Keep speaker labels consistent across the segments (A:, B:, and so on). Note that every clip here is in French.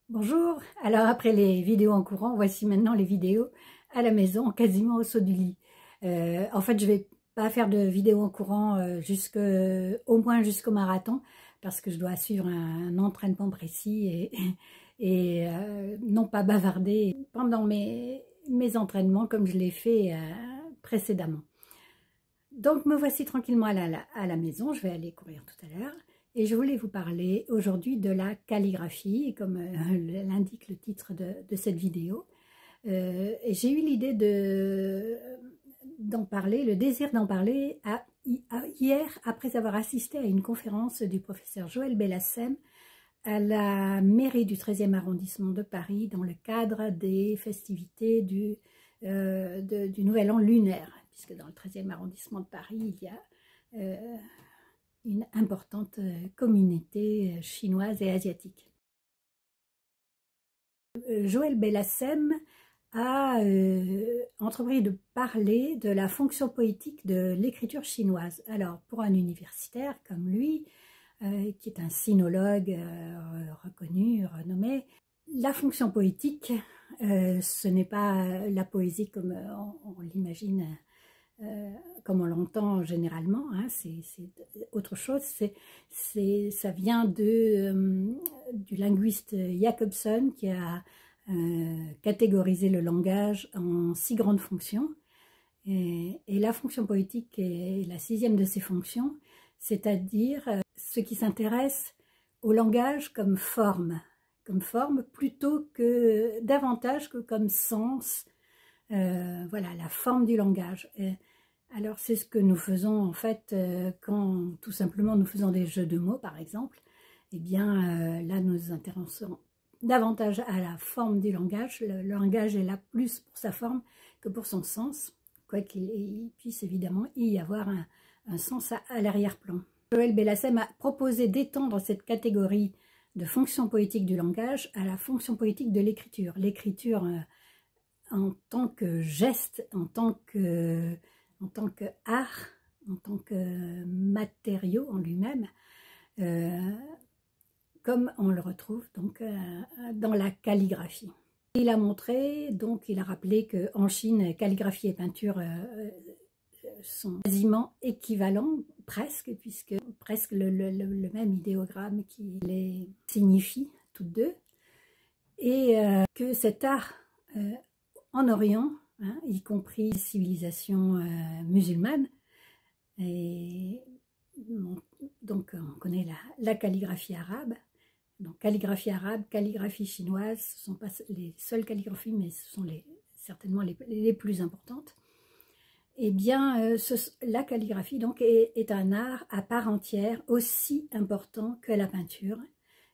A: Bonjour, alors après les vidéos en courant, voici maintenant les vidéos à la maison, quasiment au saut du lit. En fait, je vais pas faire de vidéos en courant au moins jusqu'au marathon, parce que je dois suivre un entraînement précis et non pas bavarder pendant mes entraînements comme je l'ai fait précédemment. Donc me voici tranquillement à la maison, je vais aller courir tout à l'heure. Et je voulais vous parler aujourd'hui de la calligraphie, comme l'indique le titre de cette vidéo. Et j'ai eu l'idée d'en parler, le désir d'en parler hier, après avoir assisté à une conférence du professeur Joël Bellassem à la mairie du 13e arrondissement de Paris, dans le cadre des festivités du Nouvel An lunaire, puisque dans le 13e arrondissement de Paris, il y a une importante communauté chinoise et asiatique. Joël Bellassem a entrepris de parler de la fonction poétique de l'écriture chinoise. Alors, pour un universitaire comme lui, qui est un sinologue reconnu, renommé, la fonction poétique, ce n'est pas la poésie comme on l'imagine, comme on l'entend généralement, hein, c'est autre chose. Ça vient du linguiste Jacobson qui a catégorisé le langage en 6 grandes fonctions. Et la fonction poétique est la 6e de ces fonctions, c'est-à-dire ce qui s'intéresse au langage comme forme plutôt que davantage que comme sens. Voilà, la forme du langage. Alors c'est ce que nous faisons en fait quand tout simplement nous faisons des jeux de mots par exemple. Eh bien là nous nous intéressons davantage à la forme du langage. Le langage est là plus pour sa forme que pour son sens, quoiqu'il puisse évidemment y avoir un sens à l'arrière-plan. Joël Bellassem a proposé d'étendre cette catégorie de fonction poétique du langage à la fonction poétique de l'écriture. L'écriture en tant que geste, en tant que art, en tant que matériau en lui-même, comme on le retrouve donc dans la calligraphie. Il a montré, donc il a rappelé qu'en Chine, calligraphie et peinture sont quasiment équivalents, presque, puisque presque le même idéogramme qui les signifie toutes deux, et que cet art en Orient, hein, y compris les civilisations musulmanes, et donc on connaît la calligraphie arabe. Donc calligraphie arabe, calligraphie chinoise, ce ne sont pas les seules calligraphies, mais ce sont certainement les plus importantes. Eh bien, la calligraphie donc est un art à part entière, aussi important que la peinture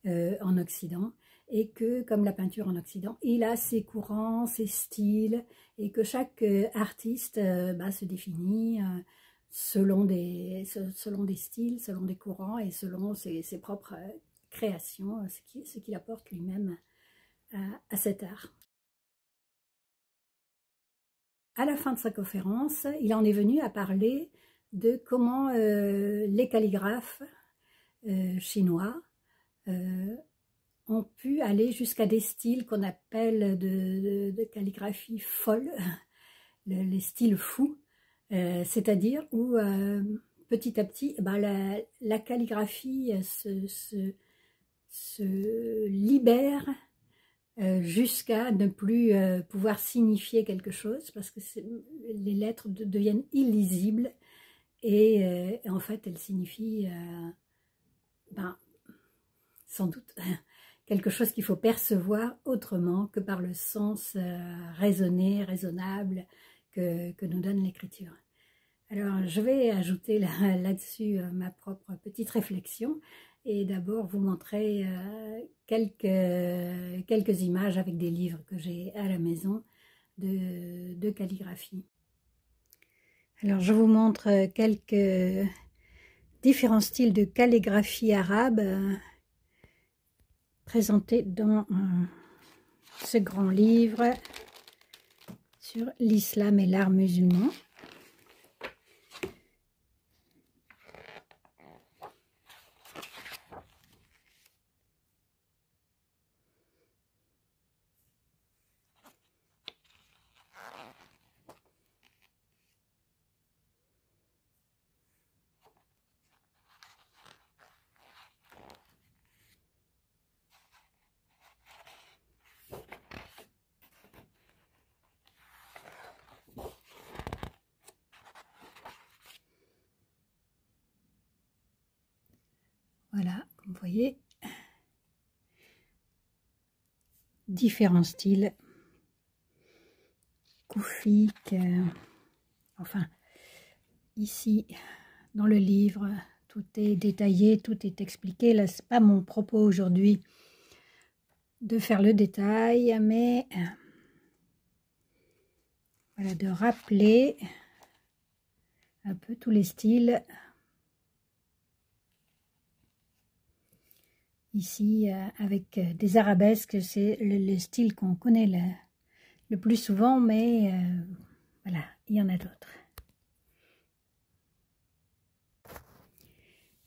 A: en Occident, et que, comme la peinture en Occident, il a ses courants, ses styles, et que chaque artiste se définit selon des styles, selon des courants, et selon ses propres créations, ce qu'il apporte lui-même à cet art. À la fin de sa conférence, il en est venu à parler de comment les calligraphes chinois ont pu aller jusqu'à des styles qu'on appelle de calligraphie folle, les styles fous, c'est-à-dire où petit à petit la calligraphie se libère jusqu'à ne plus pouvoir signifier quelque chose, parce que les lettres deviennent illisibles et en fait elles signifient sans doute quelque chose qu'il faut percevoir autrement que par le sens raisonnable que nous donne l'écriture. Alors je vais ajouter là-dessus ma propre petite réflexion et d'abord vous montrer quelques images avec des livres que j'ai à la maison de calligraphie. Alors je vous montre quelques différents styles de calligraphie arabe présentés dans ce grand livre sur l'islam et l'art musulman. vous voyez, différents styles, Kufique, enfin, ici, dans le livre, tout est détaillé, tout est expliqué. Là, ce n'est pas mon propos aujourd'hui de faire le détail, mais voilà, de rappeler un peu tous les styles. Ici, avec des arabesques, c'est le style qu'on connaît le plus souvent, mais voilà, il y en a d'autres.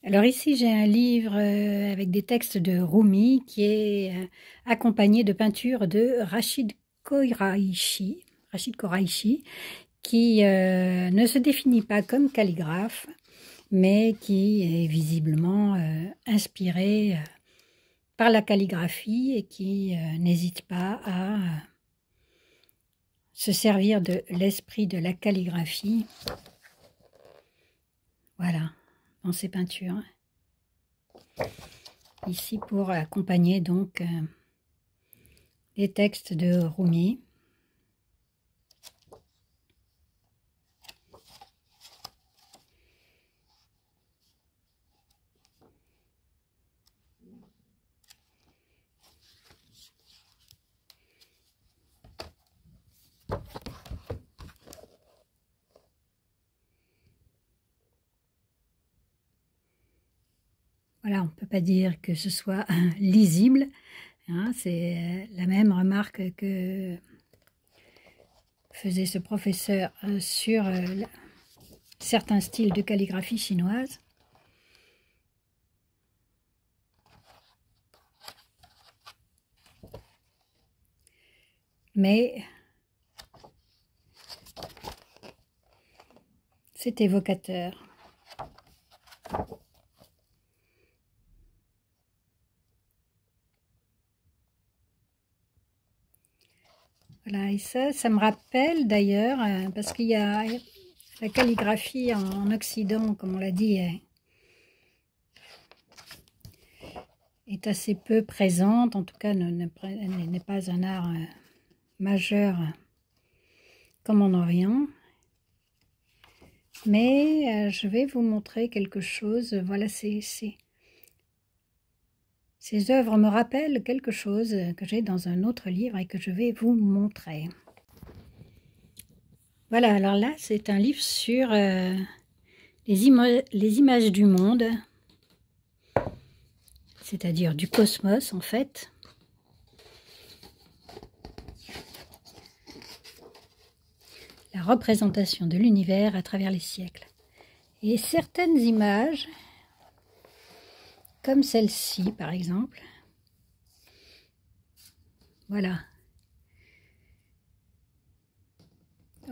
A: Alors ici, j'ai un livre avec des textes de Rumi qui est accompagné de peintures de Rachid Koraïchi, qui ne se définit pas comme calligraphe, mais qui est visiblement inspiré par la calligraphie et qui n'hésite pas à se servir de l'esprit de la calligraphie. Voilà, dans ses peintures. Ici pour accompagner donc les textes de Rumi. Voilà, on ne peut pas dire que ce soit lisible, hein, c'est la même remarque que faisait ce professeur sur certains styles de calligraphie chinoise. Mais c'est évocateur. Voilà, et ça me rappelle d'ailleurs, parce qu'il y a la calligraphie en Occident, comme on l'a dit, est assez peu présente, en tout cas n'est pas un art majeur comme en Orient. Mais je vais vous montrer quelque chose. Voilà, ces œuvres me rappellent quelque chose que j'ai dans un autre livre et que je vais vous montrer. Voilà, alors là, c'est un livre sur les images du monde, c'est-à-dire du cosmos en fait. La représentation de l'univers à travers les siècles. Et certaines images, comme celle-ci par exemple, voilà.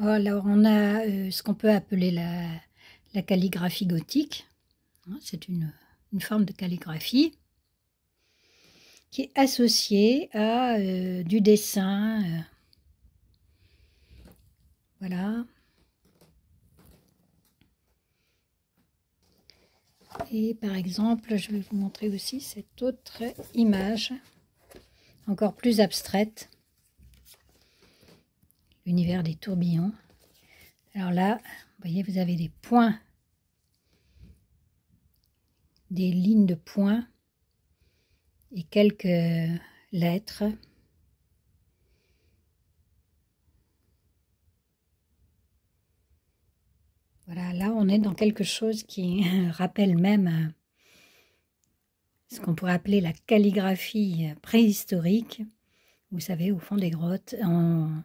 A: Alors on a ce qu'on peut appeler la calligraphie gothique. C'est une forme de calligraphie qui est associée à du dessin. Voilà. Et par exemple, je vais vous montrer aussi cette autre image, encore plus abstraite, l'univers des tourbillons. Alors là, vous voyez, vous avez des points, des lignes de points et quelques lettres. Voilà, là on est dans quelque chose qui rappelle même ce qu'on pourrait appeler la calligraphie préhistorique. Vous savez, au fond des grottes, on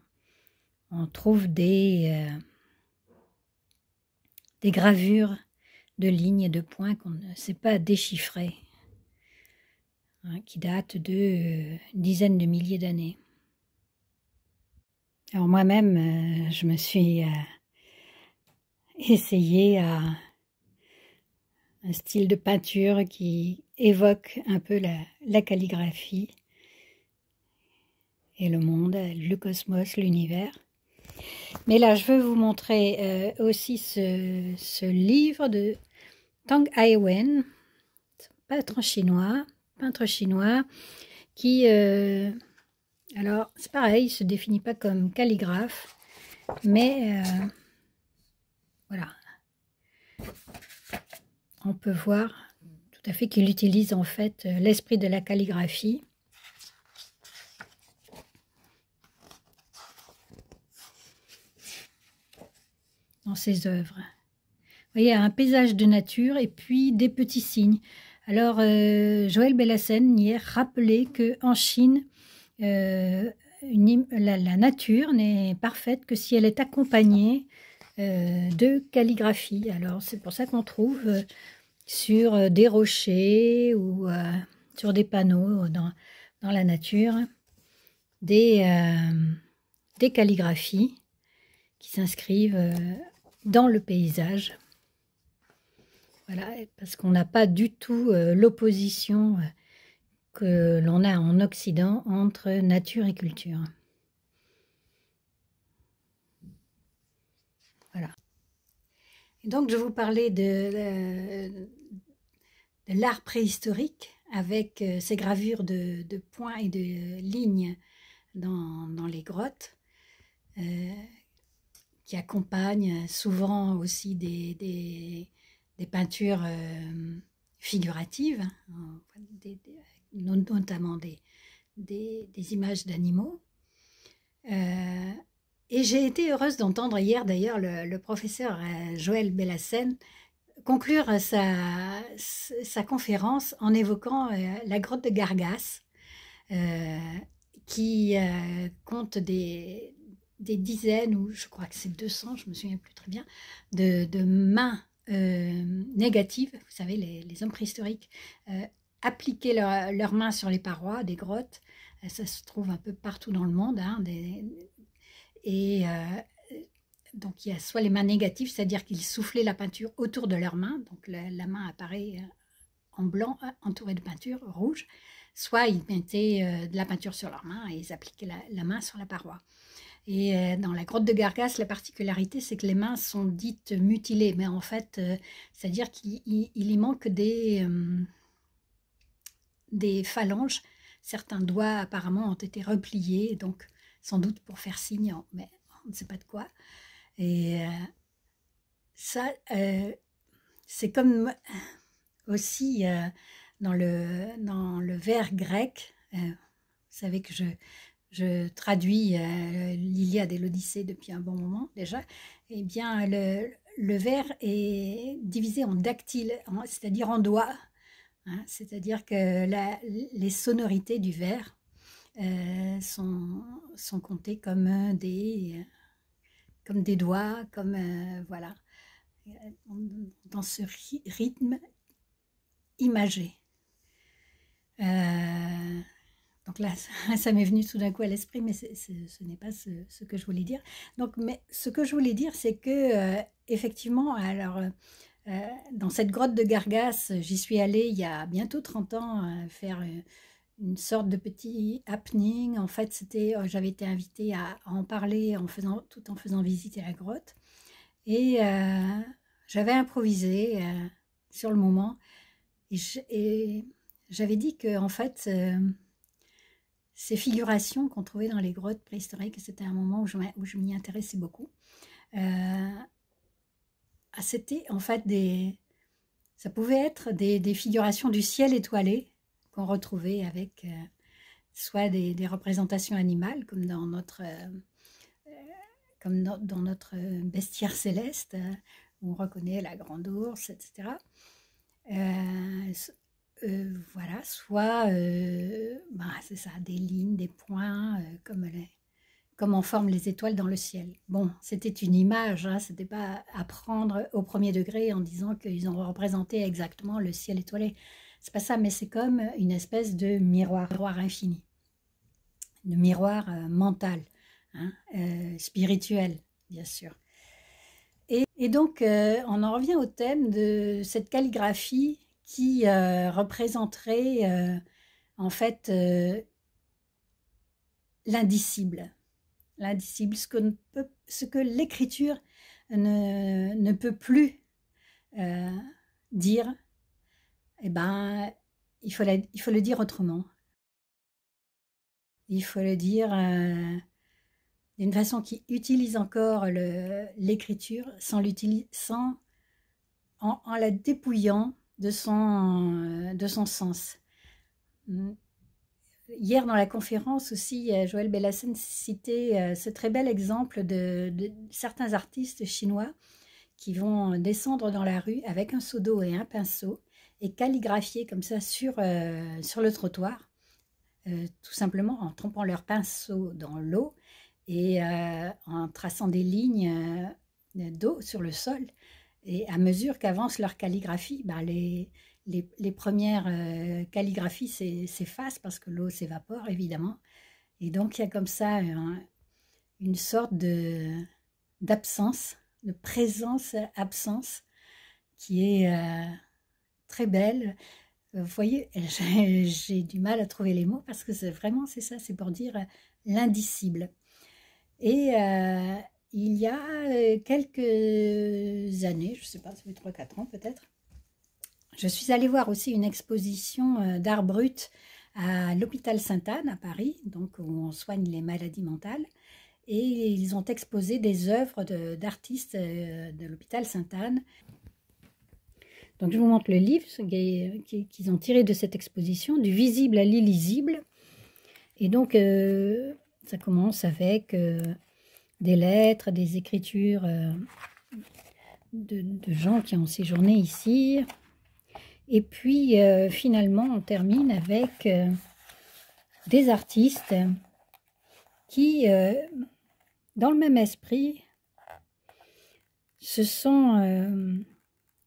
A: trouve des gravures de lignes et de points qu'on ne sait pas déchiffrer, hein, qui datent de dizaines de milliers d'années. Alors moi-même, je me suis essayé à un style de peinture qui évoque un peu la calligraphie et le monde, le cosmos, l'univers. Mais là, je veux vous montrer aussi ce livre de Tang Ai Wen, peintre chinois qui, alors c'est pareil, il se définit pas comme calligraphe, mais voilà, on peut voir tout à fait qu'il utilise en fait l'esprit de la calligraphie. Dans ses œuvres. Vous voyez, un paysage de nature et puis des petits signes. Alors, Joël Belhassen y est rappelé qu'en Chine, la nature n'est parfaite que si elle est accompagnée de calligraphie. Alors, c'est pour ça qu'on trouve sur des rochers ou sur des panneaux dans la nature des calligraphies qui s'inscrivent dans le paysage. Voilà, parce qu'on n'a pas du tout l'opposition que l'on a en Occident entre nature et culture. Voilà. Et donc, je vous parlais de l'art préhistorique avec ces gravures de points et de lignes dans les grottes qui accompagnent souvent aussi des peintures figuratives, notamment des images d'animaux. Et j'ai été heureuse d'entendre hier d'ailleurs le professeur Joël Belhassen conclure sa conférence en évoquant la grotte de Gargasse, qui compte des dizaines, ou je crois que c'est 200, je ne me souviens plus très bien, de mains négatives. Vous savez, les hommes préhistoriques appliquaient leurs mains sur les parois des grottes. Ça se trouve un peu partout dans le monde. Hein, donc il y a soit les mains négatives, c'est-à-dire qu'ils soufflaient la peinture autour de leurs mains, donc la main apparaît en blanc, entourée de peinture rouge, soit ils mettaient de la peinture sur leurs mains et ils appliquaient la main sur la paroi. Et dans la grotte de Gargasse, la particularité, c'est que les mains sont dites mutilées, mais en fait, c'est-à-dire qu'il y manque des phalanges. Certains doigts apparemment ont été repliés, donc sans doute pour faire signe, mais on ne sait pas de quoi. Et ça, c'est comme aussi dans le vers grec. Vous savez que je traduis l'Iliade et l'Odyssée depuis un bon moment déjà. Eh bien, le vers est divisé en dactyles, c'est-à-dire en doigts. Hein, c'est-à-dire que les sonorités du vers sont comptées comme des doigts, comme voilà, dans ce rythme imagé. Donc là, ça m'est venu tout d'un coup à l'esprit, mais ce n'est pas ce que je voulais dire. Donc, mais ce que je voulais dire, c'est que effectivement, alors dans cette grotte de Gargasse, j'y suis allée il y a bientôt 30 ans faire une sorte de petit happening. En fait, j'avais été invitée à en parler tout en faisant visiter la grotte. Et j'avais improvisé sur le moment. Et j'avais dit que, en fait, ces figurations qu'on trouvait dans les grottes préhistoriques, c'était un moment où je m'y intéressais beaucoup. C'était en fait ça pouvait être des figurations du ciel étoilé qu'on retrouvait avec soit des représentations animales comme dans notre bestiaire céleste où on reconnaît la grande ours, etc. Voilà, soit c'est ça, des lignes, des points comme en forment les étoiles dans le ciel. Bon, c'était une image, hein, c'était pas à prendre au premier degré en disant qu'ils ont représenté exactement le ciel étoilé. C'est pas ça, mais c'est comme une espèce de miroir infini, de miroir mental, hein, spirituel, bien sûr. Et donc, on en revient au thème de cette calligraphie qui représenterait en fait l'indicible. L'indicible, ce que l'écriture ne peut plus dire, eh ben, il faut le dire autrement. Il faut le dire d'une façon qui utilise encore l'écriture en la dépouillant de son sens. Mm. Hier, dans la conférence aussi, Joël Bellassen citait ce très bel exemple de certains artistes chinois qui vont descendre dans la rue avec un seau d'eau et un pinceau et calligraphier comme ça sur le trottoir, tout simplement en trempant leur pinceau dans l'eau et en traçant des lignes d'eau sur le sol. Et à mesure qu'avance leur calligraphie, ben les premières calligraphies s'effacent parce que l'eau s'évapore, évidemment. Et donc, il y a comme ça une sorte d'absence, de présence-absence qui est très belle. Vous voyez, j'ai du mal à trouver les mots parce que c'est ça, c'est pour dire l'indicible. Et il y a quelques années, je ne sais pas, ça fait 3-4 ans peut-être, je suis allée voir aussi une exposition d'art brut à l'hôpital Sainte-Anne à Paris, donc où on soigne les maladies mentales. Et ils ont exposé des œuvres d'artistes de l'hôpital Sainte-Anne. Donc je vous montre le livre qu'ils ont tiré de cette exposition, du visible à l'illisible. Et donc ça commence avec des lettres, des écritures de gens qui ont séjourné ici. Et puis finalement on termine avec des artistes qui, dans le même esprit, se sont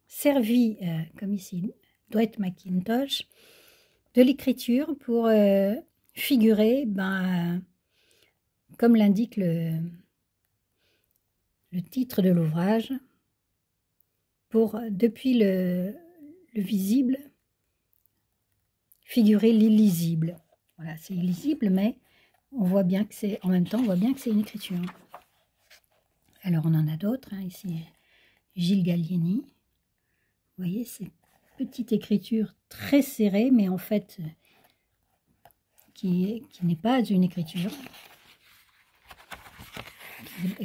A: servis, comme ici, Dwight McIntosh, de l'écriture pour figurer, comme l'indique le titre de l'ouvrage, pour, depuis le visible, figurer l'illisible. Voilà, c'est illisible, mais on voit bien que c'est, en même temps, on voit bien que c'est une écriture. Alors, on en a d'autres, hein, ici, Gilles Gallieni. Vous voyez, c'est petite écriture très serrée, mais en fait, qui n'est pas une écriture.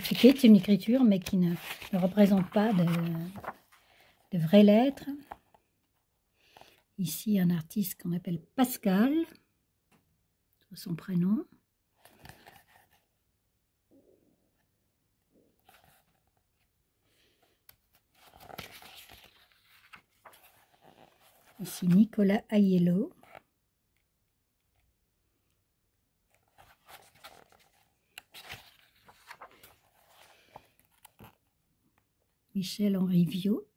A: Qui est une écriture, mais qui ne représente pas de vraies lettres. Ici, un artiste qu'on appelle Pascal, son prénom. Ici, Nicolas Aiello. Michel-Henri Viau.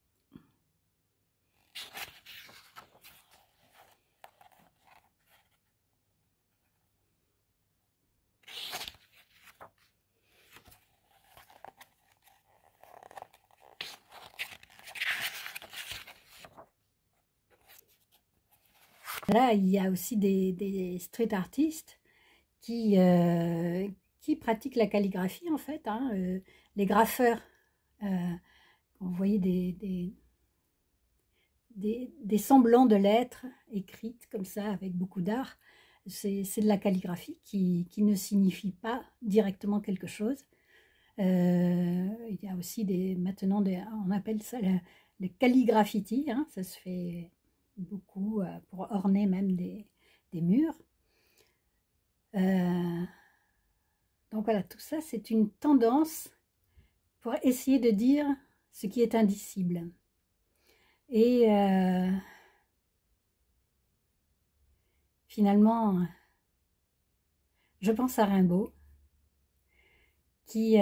A: Là, il y a aussi des street artistes qui pratiquent la calligraphie, en fait. Hein, les graffeurs, vous voyez des semblants de lettres écrites comme ça, avec beaucoup d'art. C'est de la calligraphie qui ne signifie pas directement quelque chose. Il y a aussi maintenant, on appelle ça le calligraffiti, hein, ça se fait beaucoup pour orner même des murs. Donc voilà, tout ça c'est une tendance pour essayer de dire ce qui est indicible. Et finalement, je pense à Rimbaud, qui,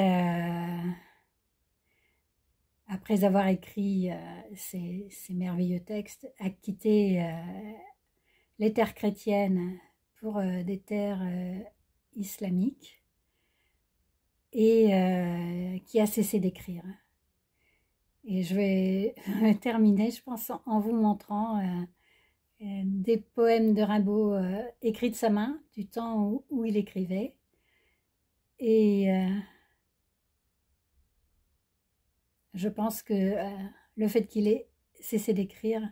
A: après avoir écrit ces merveilleux textes, a quitté les terres chrétiennes pour des terres islamiques et qui a cessé d'écrire. Et je vais terminer, je pense, en vous montrant des poèmes de Rimbaud écrits de sa main, du temps où il écrivait. Et je pense que le fait qu'il ait cessé d'écrire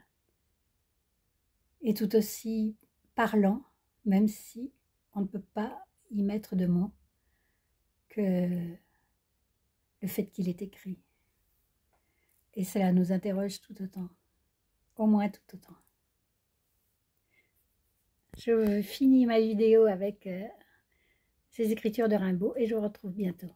A: est tout aussi parlant, même si on ne peut pas y mettre de mots, que le fait qu'il est écrit. Et cela nous interroge tout autant, au moins tout autant. Je finis ma vidéo avec ces écritures de Rimbaud et je vous retrouve bientôt.